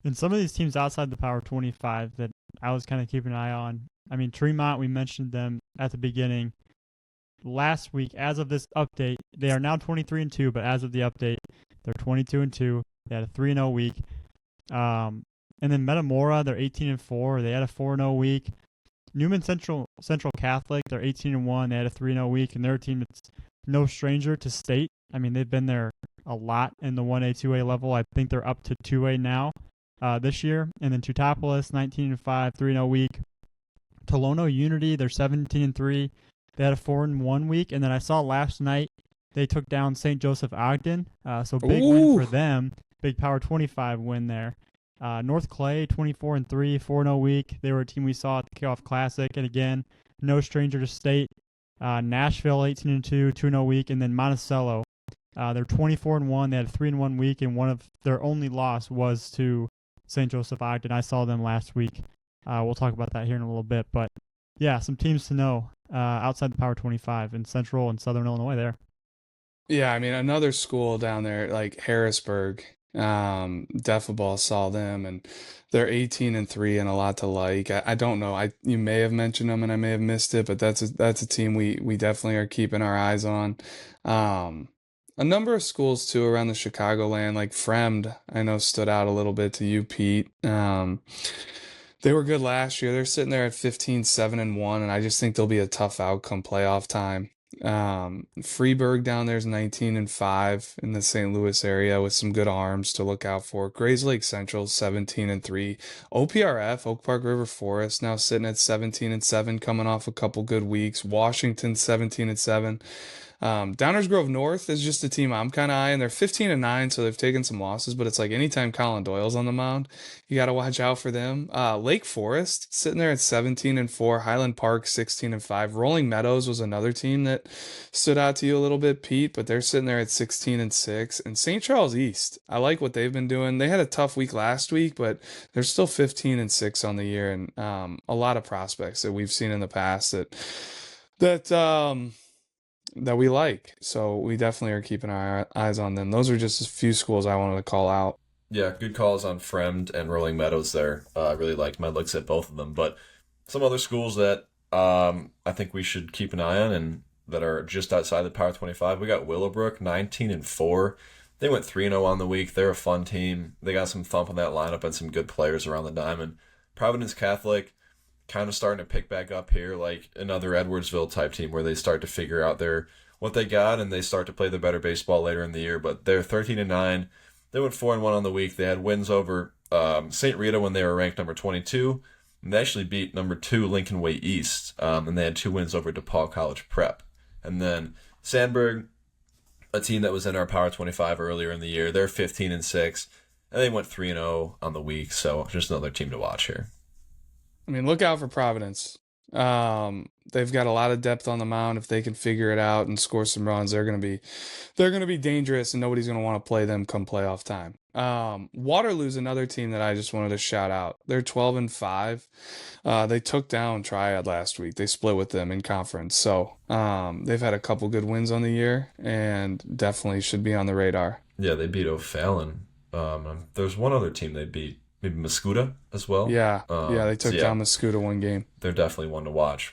And some of these teams outside the Power 25 that I was kind of keeping an eye on. I mean, Tremont, we mentioned them at the beginning. Last week, as of this update, they are now 23-2, but as of the update, they're 22-2. They had a 3-0 week. And then Metamora, they're 18-4. They had a 4-0 week. Newman Central Catholic, they're 18-1. They had a 3-0 week, and they're a team that's no stranger to state. I mean, they've been there a lot in the 1A, 2A level. I think they're up to 2A now this year. And then Teutopolis, 19-5, 3-0 week. Tolono Unity, they're 17-3. They had a 4-1 week. And then I saw last night they took down St. Joseph Ogden. So big win for them. Big Power 25 win there. North Clay, 24-3, 4-0 week. They were a team we saw at the Kickoff Classic. And again, no stranger to state. Nashville, 18-2, 2-0 week. And then Monticello, they're 24-1. They had a 3-1 week, and one of their only loss was to St. Joseph Ogden. I saw them last week. We'll talk about that here in a little bit. But, yeah, some teams to know outside the Power 25 in Central and Southern Illinois there. Yeah, I mean, another school down there like Harrisburg, Defaball saw them, and they're 18-3 and a lot to like. I don't know. You may have mentioned them and I may have missed it, but that's a team we definitely are keeping our eyes on. A number of schools too around the Chicagoland, like Fremd, I know stood out a little bit to you, Pete. They were good last year. They're sitting there at 15-7-1, and I just think they'll be a tough outcome playoff time. Freeburg down there is 19-5 in the St. Louis area with some good arms to look out for. Grays Lake Central 17-3. OPRF, Oak Park River Forest, now sitting at 17-7, coming off a couple good weeks. Washington 17-7. Downers Grove North is just a team I'm kind of eyeing. They're 15-9, so they've taken some losses, but it's like anytime Colin Doyle's on the mound, you got to watch out for them. Lake Forest sitting there at 17-4. Highland Park 16-5. Rolling Meadows was another team that stood out to you a little bit, Pete, but they're sitting there at 16-6. And St. Charles East, I like what they've been doing. They had a tough week last week, but they're still 15-6 on the year, and a lot of prospects that we've seen in the past that we like. So we definitely are keeping our eyes on them. Those are just a few schools I wanted to call out. Yeah, good calls on Fremd and Rolling Meadows there. I really like my looks at both of them. But some other schools that I think we should keep an eye on and that are just outside the Power 25. We got Willowbrook, 19-4. They went 3-0 on the week. They're a fun team. They got some thump in that lineup and some good players around the diamond. Providence Catholic, kind of starting to pick back up here, like another Edwardsville type team where they start to figure out what they got and they start to play the better baseball later in the year. But they're 13-9. They went 4-1 on the week. They had wins over St. Rita when they were ranked number 22. And they actually beat number 2 Lincoln Way East. And they had 2 wins over DePaul College Prep. And then Sandburg, a team that was in our Power 25 earlier in the year, they're 15-6. And they went 3-0 on the week. So just another team to watch here. I mean, look out for Providence. They've got a lot of depth on the mound. If they can figure it out and score some runs, they're gonna be dangerous, and nobody's gonna want to play them come playoff time. Waterloo's another team that I just wanted to shout out. They're 12-5. They took down Triad last week. They split with them in conference, so they've had a couple good wins on the year and definitely should be on the radar. Yeah, they beat O'Fallon. There's one other team they beat. Maybe Mascuda as well. Yeah, they took down Mascuda one game. They're definitely one to watch.